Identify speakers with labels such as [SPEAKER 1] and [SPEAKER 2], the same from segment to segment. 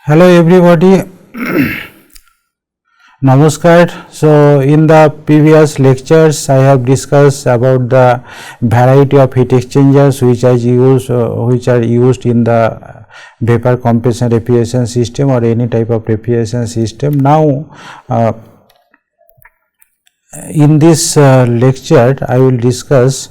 [SPEAKER 1] Hello everybody, Namaskar. So in the previous lectures I have discussed about the variety of heat exchangers which are used in the vapor compression refrigeration system or any type of refrigeration system. Now in this lecture I will discuss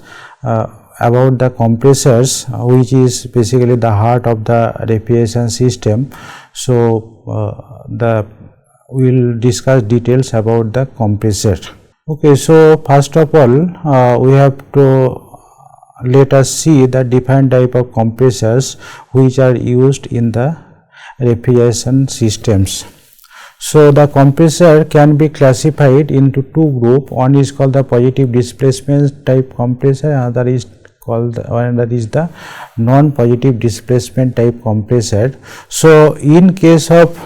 [SPEAKER 1] about the compressors, which is basically the heart of the refrigeration system. So we will discuss details about the compressor. Okay, so first of all we have to let us see the different type of compressors which are used in the refrigeration systems. So the compressor can be classified into two groups. One is called the positive displacement type compressor, another is the non-positive displacement type compressor. So in case of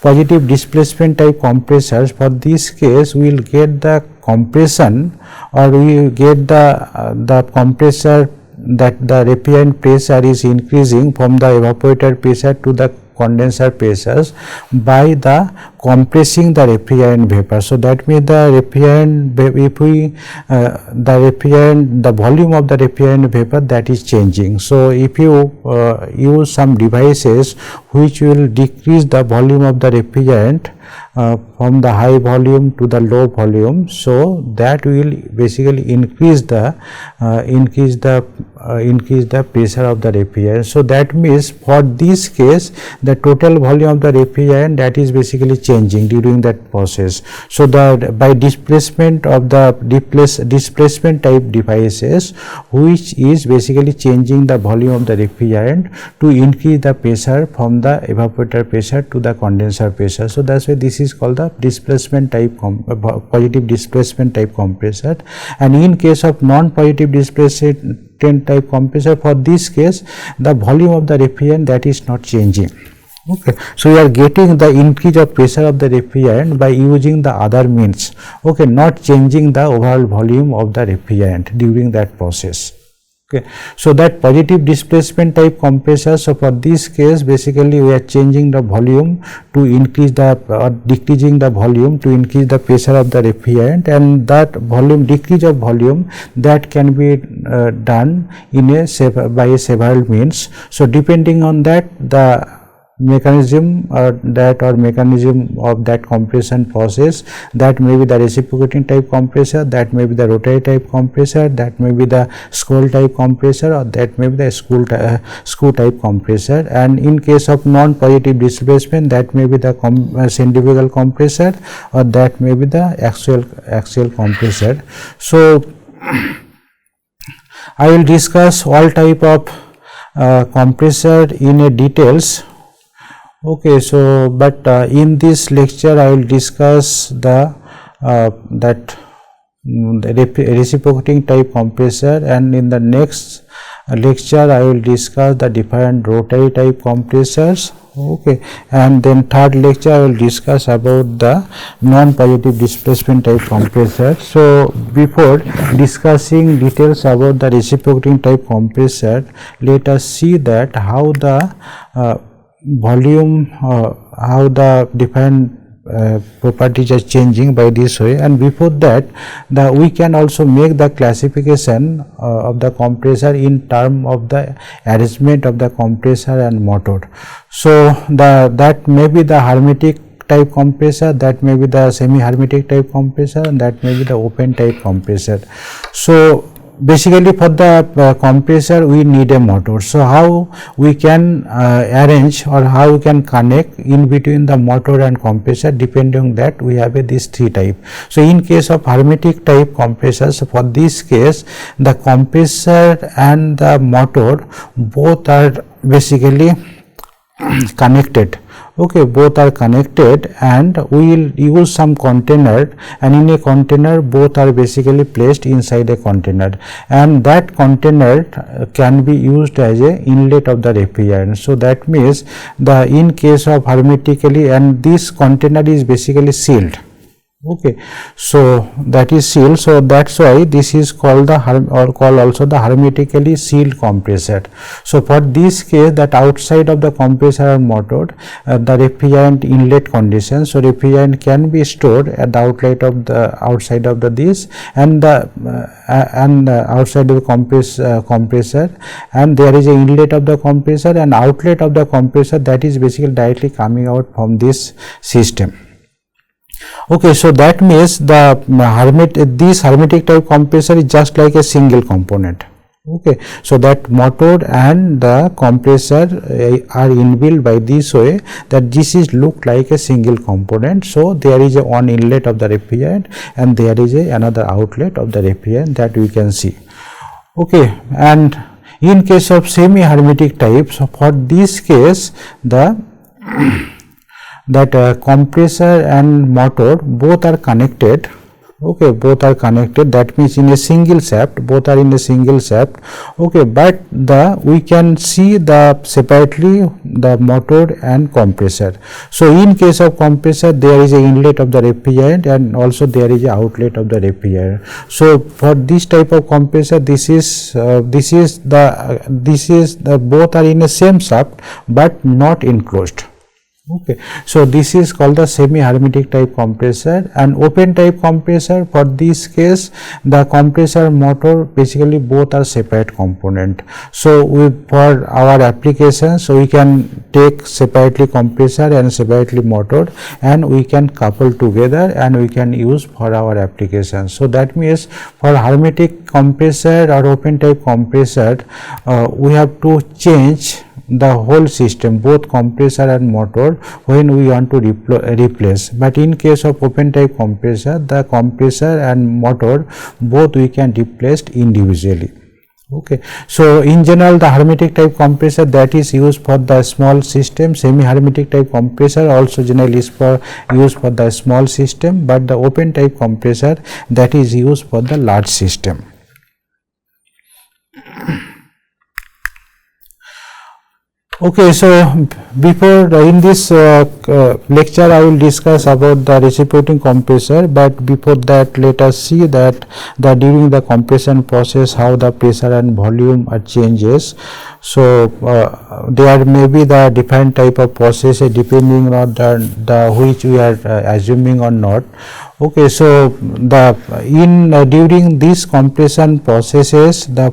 [SPEAKER 1] positive displacement type compressors, for this case we will get the compression, or we will get the compressor that the refrigerant pressure is increasing from the evaporator pressure to the condenser pressures by the compressing the refrigerant vapor. So that means the refrigerant, the volume of the refrigerant vapor, that is changing. So if you use some devices which will decrease the volume of the refrigerant from the high volume to the low volume, so that will basically increase the pressure of the refrigerant. So that means for this case the total volume of the refrigerant, that is basically changing during that process. So by displacement of the displacement type devices, which is basically changing the volume of the refrigerant to increase the pressure from the evaporator pressure to the condenser pressure. So that's why this is called the displacement type positive displacement type compressor. And in case of non-positive displacement type compressor, for this case the volume of the refrigerant, that is not changing. Okay, so we are getting the increase of pressure of the refrigerant by using the other means. Okay, not changing the overall volume of the refrigerant during that process. Okay, so that positive displacement type compressor, so for this case basically we are changing the volume to increase the or decreasing the volume to increase the pressure of the refrigerant, and that volume decrease of volume, that can be done in by several means. So depending on that, the mechanism of that compression process, that may be the reciprocating type compressor, that may be the rotary type compressor, that may be the scroll type compressor, or that may be the screw type compressor. And in case of non-positive displacement, that may be the centrifugal compressor, or that may be the axial compressor. So I will discuss all type of compressor in a details. Okay, so but in this lecture I will discuss the reciprocating type compressor, and in the next lecture I will discuss the different rotary type compressors. Okay, and then third lecture I will discuss about the non-positive displacement type compressor. So before discussing details about the reciprocating type compressor, let us see that how the volume, how the different properties are changing by this way. And before that, we can also make the classification of the compressor in term of the arrangement of the compressor and motor. So that may be the hermetic type compressor, that may be the semi-hermetic type compressor, and that may be the open type compressor. So basically for the compressor we need a motor. So how we can arrange, or how we can connect in between the motor and compressor, depending on that we have these three type. So in case of hermetic type compressors, so for this case the compressor and the motor both are basically connected. Okay, both are connected, and we will use some container, and in a container both are basically placed inside a container, and that container can be used as a inlet of the refrigerant. So that means in case of hermetically, and this container is basically sealed. Okay, so that is sealed. So that's why this is called the called also the hermetically sealed compressor. So for this case, that outside of the compressor or motor, the refrigerant inlet condition. So refrigerant can be stored at the outlet of the outside of the this and the outside of the compressor, and there is a inlet of the compressor and outlet of the compressor, that is basically directly coming out from this system. Okay, so that means this hermetic type compressor is just like a single component. Okay, so that motor and the compressor are inbuilt by this way that this is look like a single component. So there is a one inlet of the refrigerant and there is another outlet of the refrigerant that we can see. Okay, and in case of semi hermetic type, so for this case the that compressor and motor both are connected. Okay, both are connected, that means in a single shaft, both are in a single shaft. Okay, but we can see the separately the motor and compressor. So in case of compressor, there is a inlet of the refrigerant and also there is a outlet of the refrigerant. So for this type of compressor, this is the both are in the same shaft but not enclosed. Okay, so this is called the semi hermetic type compressor. And open type compressor, for this case the compressor motor basically both are separate component. So for our application, so we can take separately compressor and separately motor and we can couple together and we can use for our application. So that means for hermetic compressor or open type compressor, we have to change the whole system, both compressor and motor, when we want to replace. But in case of open type compressor, the compressor and motor both we can replace individually. Okay, so in general the hermetic type compressor that is used for the small system, semi hermetic type compressor also generally is used for the small system, but the open type compressor that is used for the large system. Okay, so before in this lecture I will discuss about the reciprocating compressor, but before that let us see that during the compression process how the pressure and volume are changes. So there may be the different type of process depending on the which we are assuming or not. Okay, so during these compression processes, the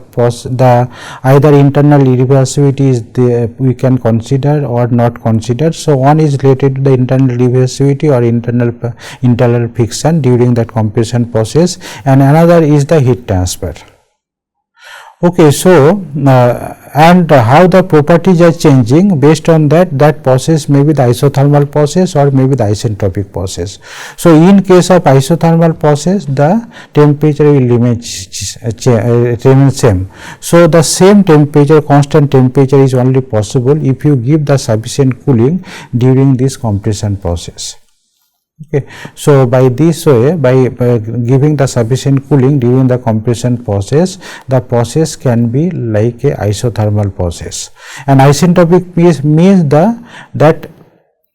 [SPEAKER 1] either internal irreversibility is we can consider or not consider. So one is related to the internal irreversibility or internal friction during that compression process, and another is the heat transfer. Okay, so and how the properties are changing, based on that process may be the isothermal process or maybe the isentropic process. So in case of isothermal process, the temperature will remain same. So the same temperature, constant temperature is only possible if you give the sufficient cooling during this compression process. Okay, so by this way, by giving the sufficient cooling during the compression process, the process can be like a isothermal process. And isentropic means that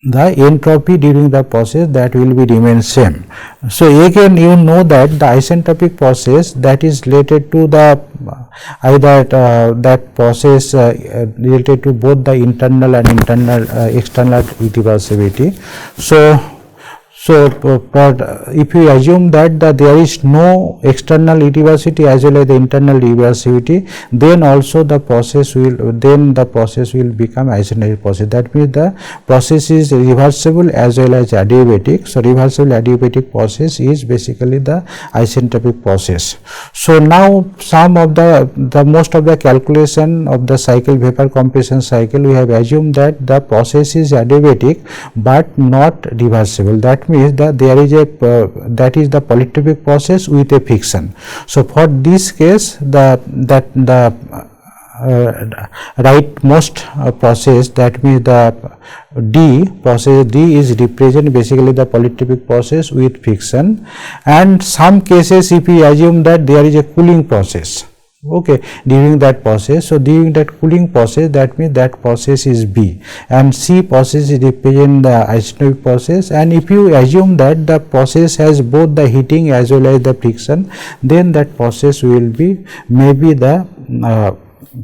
[SPEAKER 1] the entropy during the process that will be remain same. So again you know that the isentropic process that is related to the either that process related to both the internal and external irreversibility. So if we assume that there is no external irreversibility as well as the internal irreversibility, then also the process will become isentropic process. That means the process is reversible as well as adiabatic. So reversible adiabatic process is basically the isentropic process. So now some of the most of the calculation of the cycle, vapor compression cycle, we have assumed that the process is adiabatic but not reversible. That means that there is that is the polytropic process with a friction. So for this case, the rightmost process, that means the process D is represent basically the polytropic process with friction. And some cases if we assume that there is a cooling process. okay, during that process. So during that cooling process, that means that process is B, and C process is represent the isentropic process. And if you assume that the process has both the heating as well as the friction, then that process will be maybe the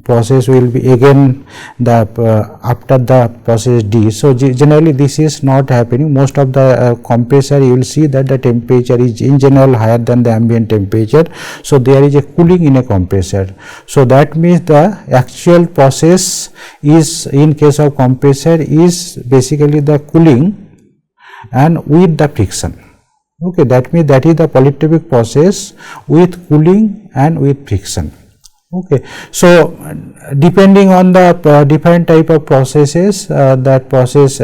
[SPEAKER 1] process will be again the after the process D. So generally this is not happening. Most of the compressor you will see that the temperature is in general higher than the ambient temperature. So there is a cooling in a compressor. So that means the actual process is, in case of compressor, is basically the cooling and with the friction. Okay, that means that is the polytropic process with cooling and with friction. Okay, so depending on the different type of processes, that process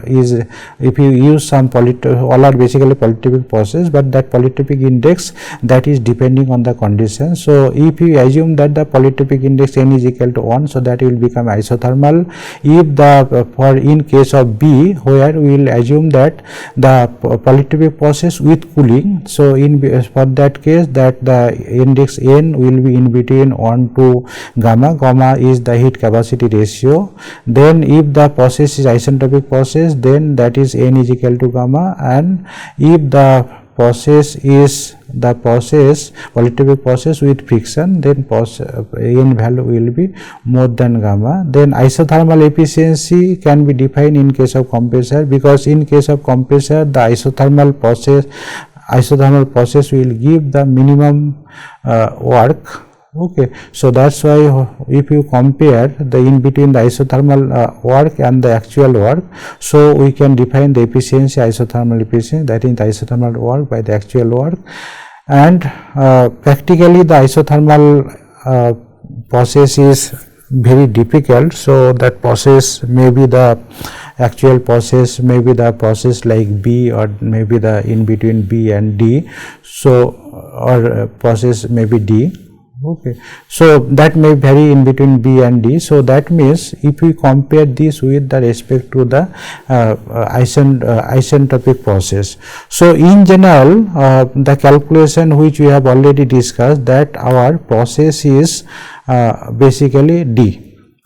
[SPEAKER 1] is, if you use some all are basically polytropic process, but that polytropic index, that is depending on the condition. So if you assume that the polytropic index n is equal to 1, so that will become isothermal. If the for in case of B, where we will assume that the polytropic process with cooling, so in for that case that the index n will be in between 1 to gamma. Gamma is the heat capacity ratio. Then if the process is isentropic process, then that is n is equal to gamma, and if the process is the process polytropic process with friction, then n value will be more than gamma. Then isothermal efficiency can be defined in case of compressor, because in case of compressor the isothermal process will give the minimum work. Okay, so that's why if you compare the in between the isothermal work and the actual work, so we can define the efficiency, isothermal efficiency, that is the isothermal work by the actual work. And practically the isothermal process is very difficult. So that process may be the actual process, maybe the process like B, or maybe the in between B and D, so or process may be D. Okay, so that may vary in between B and D. So that means if we compare this with the respect to the isentropic process, so in general the calculation which we have already discussed, that our process is basically D.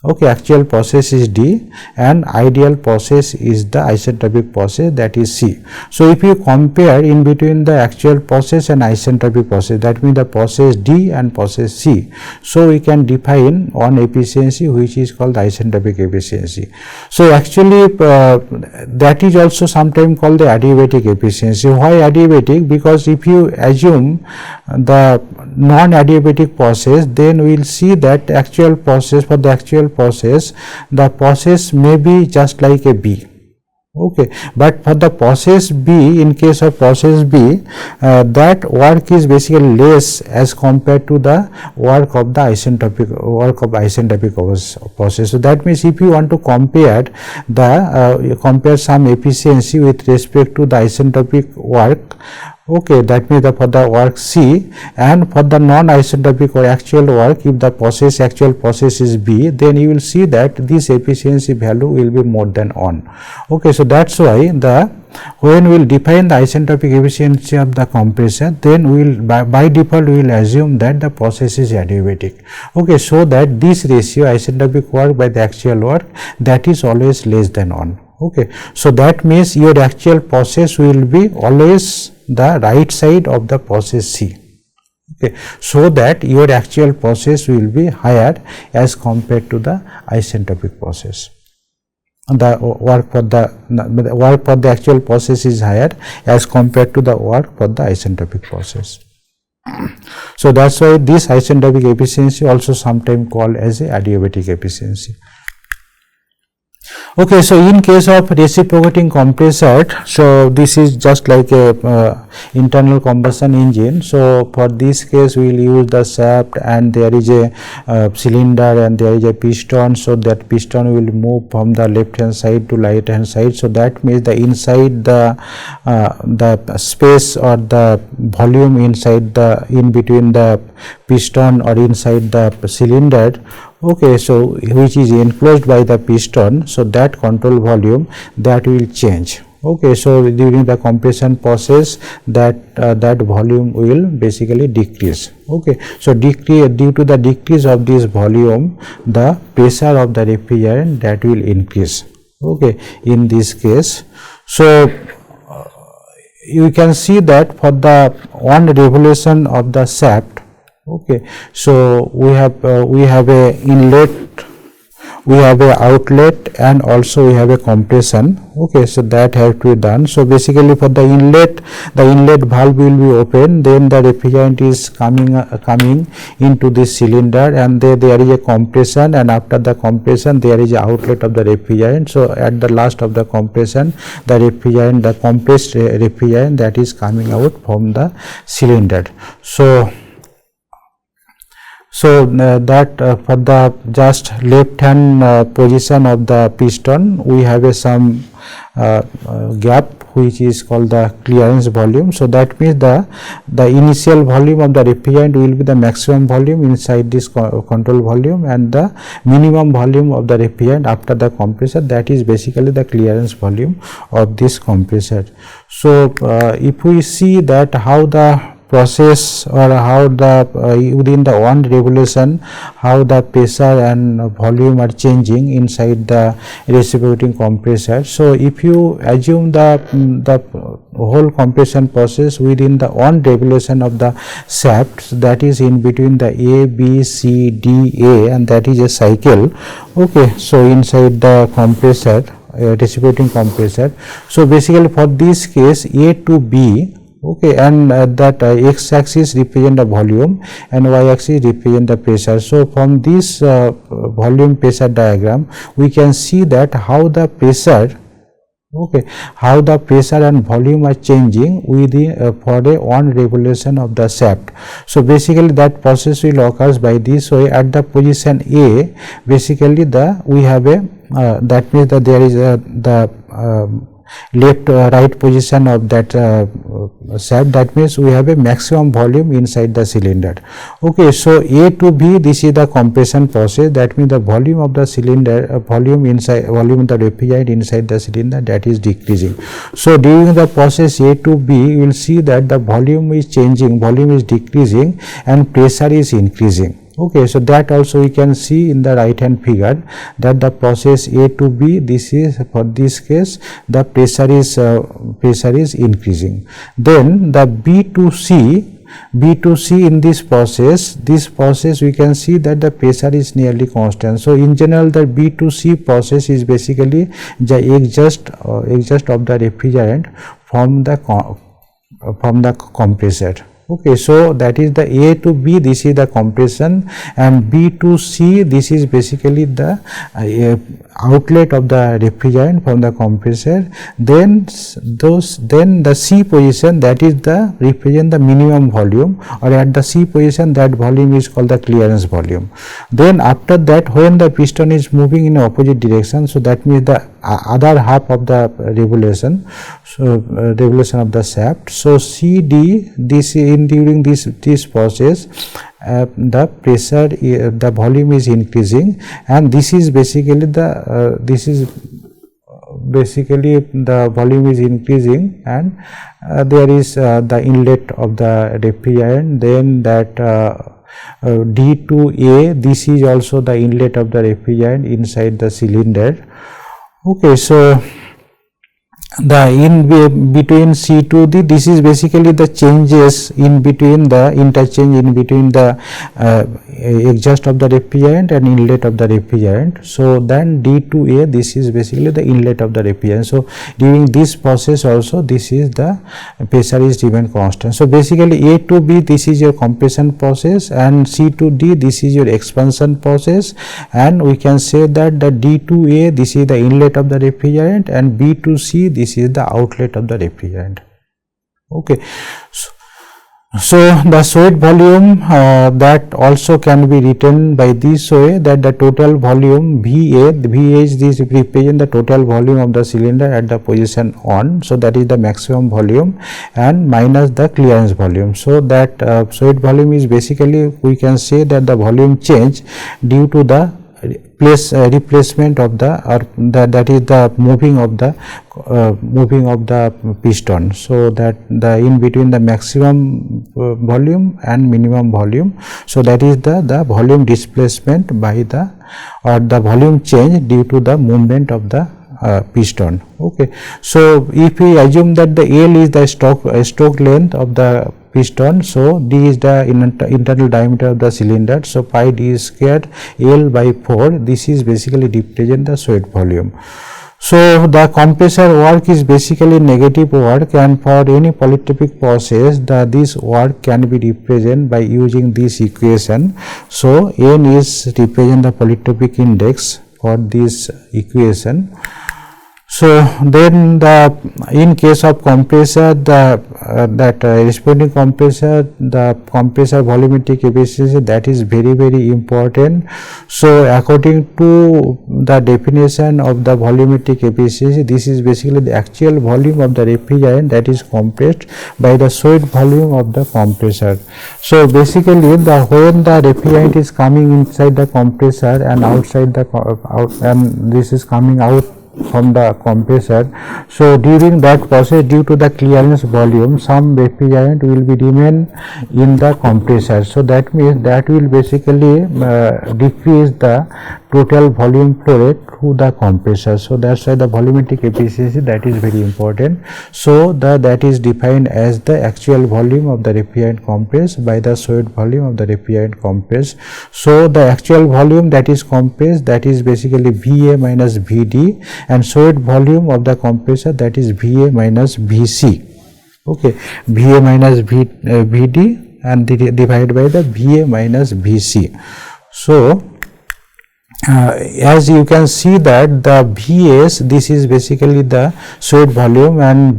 [SPEAKER 1] Okay, actual process is D and ideal process is the isentropic process, that is C. So if you compare in between the actual process and isentropic process, that means the process D and process C, so we can define one efficiency which is called the isentropic efficiency. So actually that is also sometimes called the adiabatic efficiency. Why adiabatic? Because if you assume the non-adiabatic process, then we will see that actual process, for the actual process, the process may be just like a B. Okay, but for the process B, in case of process B, that work is basically less as compared to the work of the isentropic process. So that means if you want to compare the compare some efficiency with respect to the isentropic work, okay, that means for the work C, and for the non-isentropic or actual work, if the actual process is B, then you will see that this efficiency value will be more than 1. Okay, so that's why when we will define the isentropic efficiency of the compressor, then we will by default we will assume that the process is adiabatic. Okay, so that this ratio isentropic work by the actual work, that is always less than 1. Okay, so that means your actual process will be always the right side of the process C. Okay, so that your actual process will be higher as compared to the isentropic process. The work for the actual process is higher as compared to the work for the isentropic process. So that's why this isentropic efficiency also sometimes called as a adiabatic efficiency. Okay, so in case of reciprocating compressor, so this is just like a internal combustion engine. So for this case we will use the shaft, and there is a cylinder and there is a piston. So that piston will move from the left hand side to right hand side. So that means the inside the space or the volume inside the in between the piston or inside the cylinder, okay, so which is enclosed by the piston, so that control volume that will change. Okay, so during the compression process that volume will basically decrease. Okay, so due to the decrease of this volume, the pressure of the refrigerant that will increase. Okay, in this case, so you can see that for the one revolution of the shaft, okay, so we have a inlet, we have a outlet, and also we have a compression. Okay, so that have to be done. So basically for the inlet valve will be open, then the refrigerant is coming into this cylinder, and there is a compression, and after the compression there is a outlet of the refrigerant. So at the last of the compression, the refrigerant, the compressed refrigerant, that is coming out from the cylinder. So that for the just left hand position of the piston, we have a some gap which is called the clearance volume. So that means the initial volume of the refrigerant will be the maximum volume inside this control volume, and the minimum volume of the refrigerant after the compressor, that is basically the clearance volume of this compressor. So if we see that how the process, or how the within the one revolution, how the pressure and volume are changing inside the reciprocating compressor. So if you assume the whole compression process within the one revolution of the shaft, that is in between the A, B, C, D, A, and that is a cycle. Okay, so inside the compressor, reciprocating compressor. So basically for this case, A to B, okay, and that x axis represent the volume and y axis represent the pressure. So from this volume pressure diagram, we can see that how the pressure, okay, how the pressure and volume are changing within for a one revolution of the shaft. So basically that process will occurs by this way. At the position A, basically we have a that means that there is the left right position of that shaft, that means we have a maximum volume inside the cylinder. Okay, so A to B, this is the compression process, that means the volume of the cylinder, volume of the refrigerant inside the cylinder, that is decreasing. So during the process A to B, you will see that the volume is changing, volume is decreasing, and pressure is increasing. Okay, so that also we can see in the right hand figure, that the process A to B, this is for this case the pressure is increasing. Then the B to C in this process we can see that the pressure is nearly constant. So in general the B to C process is basically the exhaust of the refrigerant from the compressor. Okay, so that is the A to B, this is the compression, and B to C, this is basically the outlet of the refrigerant from the compressor. Then the C position, that is the represent the minimum volume, or at the C position that volume is called the clearance volume. Then after that, when the piston is moving in opposite direction, so that means the other half of the revolution, so revolution of the shaft. So CD, this during this process, the pressure, the volume is increasing, and this is basically the volume is increasing, and there is the inlet of the refrigerant. Then that D to A, this is also the inlet of the refrigerant inside the cylinder. Okay, so the in between C to D, this is basically the changes in between, the interchange in between the exhaust of the refrigerant and inlet of the refrigerant. So then D to A, this is basically the inlet of the refrigerant. So during this process also, this is the pressure is remain constant. So basically A to B, this is your compression process, and C to D, this is your expansion process, and we can say that the D to A, this is the inlet of the refrigerant, and B to C, this is the outlet of the refrigerant. Okay, so the solid volume that also can be written by this way, that the total volume VA is this represent the total volume of the cylinder at the position on. So that is the maximum volume, and minus the clearance volume. So that solid volume is basically, we can say that the volume change due to the replacement of that is the moving of the piston, so that the in between the maximum volume and minimum volume, so that is the volume displacement by the volume change due to the movement of the piston. Okay, so if we assume that the L is the stroke length of the piston, so D is the internal diameter of the cylinder, so pi d squared L by 4, this is basically represent the solid volume. So the compressor work is basically negative work, and for any polytropic process this work can be represented by using this equation. So N is represent the polytropic index for this equation. So then in case of compressor, responding compressor, the compressor volumetric efficiency, that is very important. So according to the definition of the volumetric efficiency, this is basically the actual volume of the refrigerant that is compressed by the solid volume of the compressor. So basically when the refrigerant is coming inside the compressor and outside the and this is coming out from the compressor, so during that process, due to the clearance volume, some refrigerant will be remain in the compressor. So that means that will basically decrease the total volume flow rate through the compressor. So that's why the volumetric efficiency, that is very important. So that is defined as the actual volume of the refrigerant compressed by the solid volume of the refrigerant compressed. So the actual volume that is compressed, that is basically Va minus Vd, and solid volume of the compressor, that is Va minus Vc. Okay, Va minus Vd and divided by the Va minus Vc. So as you can see that the Vs, this is basically the solid volume, and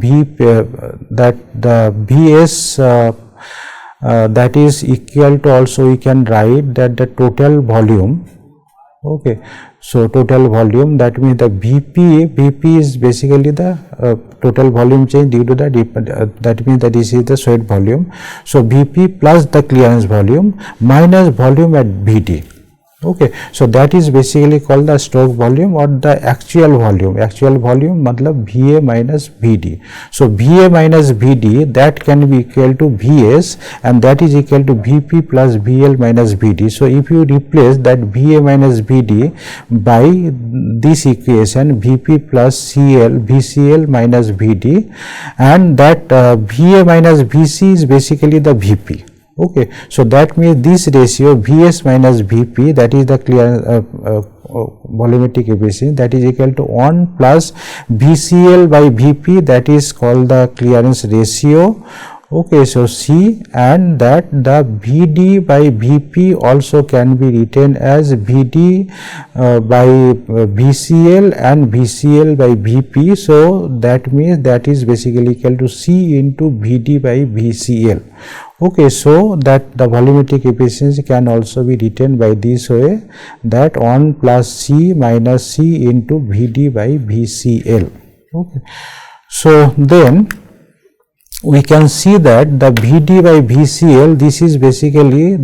[SPEAKER 1] that the Vs that is equal to, also we can write that the total volume. Okay, so total volume, that means the Vp is basically the total volume change due to the that means that this is the solid volume. So Vp plus the clearance volume minus volume at Vd. Okay, so that is basically called the stroke volume or the actual volume. Actual volume matlab Va minus Vd. So Va minus Vd, that can be equal to Vs, and that is equal to Vp plus Vl minus Vd. So if you replace that Va minus Vd by this equation Vp plus Vcl minus Vd, and that Va minus Vc is basically the Vp. Okay, so that means this ratio Vs minus Vp, that is the volumetric efficiency, that is equal to 1 plus Vcl by Vp, that is called the clearance ratio. Okay, so C, and that the Vd by Vp also can be written as Vd by Vcl and Vcl by Vp. So that means that is basically equal to C into Vd by Vcl. Okay, so that the volumetric efficiency can also be written by this way, that 1 plus C minus C into Vd by Vcl. Okay, so then we can see that the Vd by Vcl, this is basically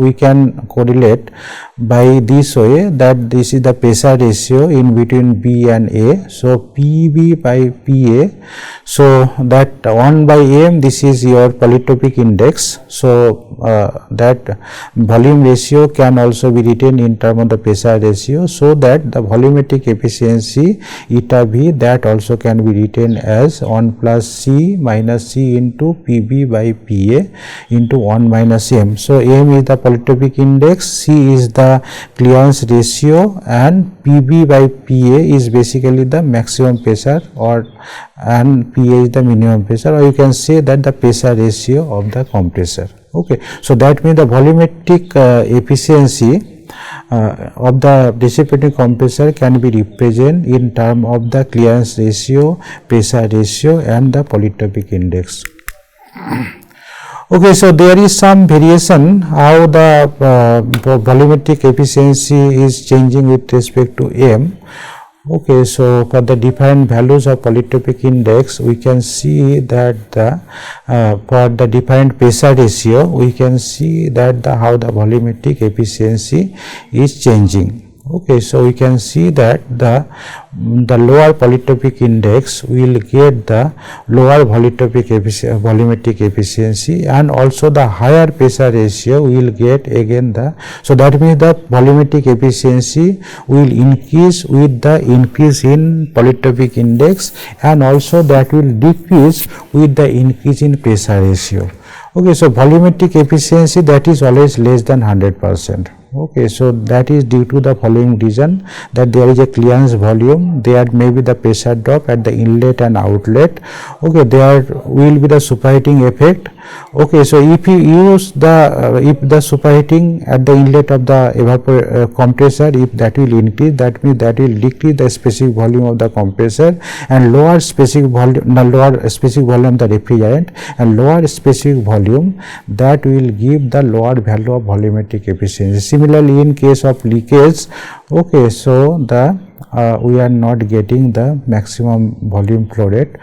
[SPEAKER 1] we can correlate by this way, that this is the pressure ratio in between B and A. So Pb by Pa, so that 1 by m, this is your polytropic index. So that volume ratio can also be written in terms of the pressure ratio, so that the volumetric efficiency eta V, that also can be written as 1 plus C minus C into Pb by Pa into 1 minus m. So m is the polytropic index, C is the clearance ratio, and Pb by Pa is basically the maximum pressure, and Pa is the minimum pressure, or you can say that the pressure ratio of the compressor. Okay, so that means the volumetric efficiency of the reciprocating compressor can be represented in terms of the clearance ratio, pressure ratio, and the polytropic index. Okay, so there is some variation how the volumetric efficiency is changing with respect to m. Okay, so for the different values of polytropic index, we can see that for the different pressure ratio, we can see that how the volumetric efficiency is changing. Okay, so we can see that the lower polytropic index will get the lower volumetric efficiency, and also the higher pressure ratio will get again the, so that means the volumetric efficiency will increase with the increase in polytropic index, and also that will decrease with the increase in pressure ratio. Okay, so volumetric efficiency, that is always less than 100%. Okay, so that is due to the following reason, that there is a clearance volume, there may be the pressure drop at the inlet and outlet. Okay, there will be the superheating effect. Okay, so if you use the if the superheating at the inlet of the compressor, if that will increase, that means that will decrease the specific volume of the compressor and lower specific volume, lower specific volume of the refrigerant, and lower specific volume, that will give the lower value of volumetric efficiency. Similarly, in case of leakage, okay, so the we are not getting the maximum volume flow rate,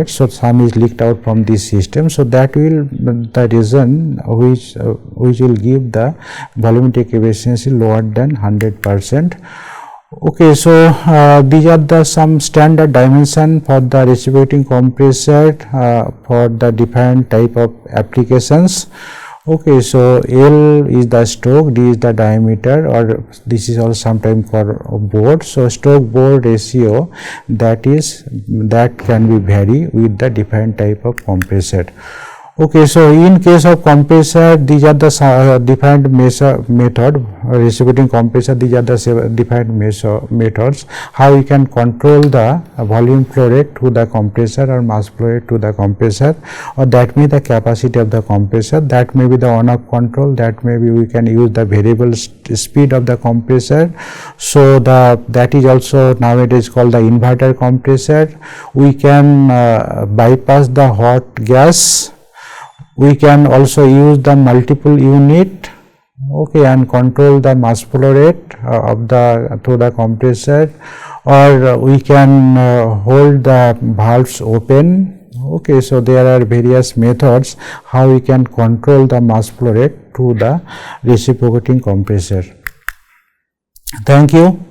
[SPEAKER 1] so some is leaked out from this system, so that will the reason which will give the volumetric efficiency lower than 100%. Okay, so these are the some standard dimension for the reciprocating compressor for the different type of applications. Okay, so L is the stroke, D is the diameter, or this is also sometimes called bore. So stroke bore ratio, that can be vary with the different type of compressor. Okay, so in case of compressor, these are the different method, reciprocating compressor, these are the different methods how we can control the volume flow rate to the compressor or mass flow rate to the compressor, or that may the capacity of the compressor, that may be the on-off control, that may be we can use the variable speed of the compressor. So that is also nowadays called the inverter compressor. We can bypass the hot gas. We can also use the multiple unit, okay, and control the mass flow rate of the through the compressor, or we can hold the valves open. Okay, so there are various methods how we can control the mass flow rate to the reciprocating compressor. Thank you.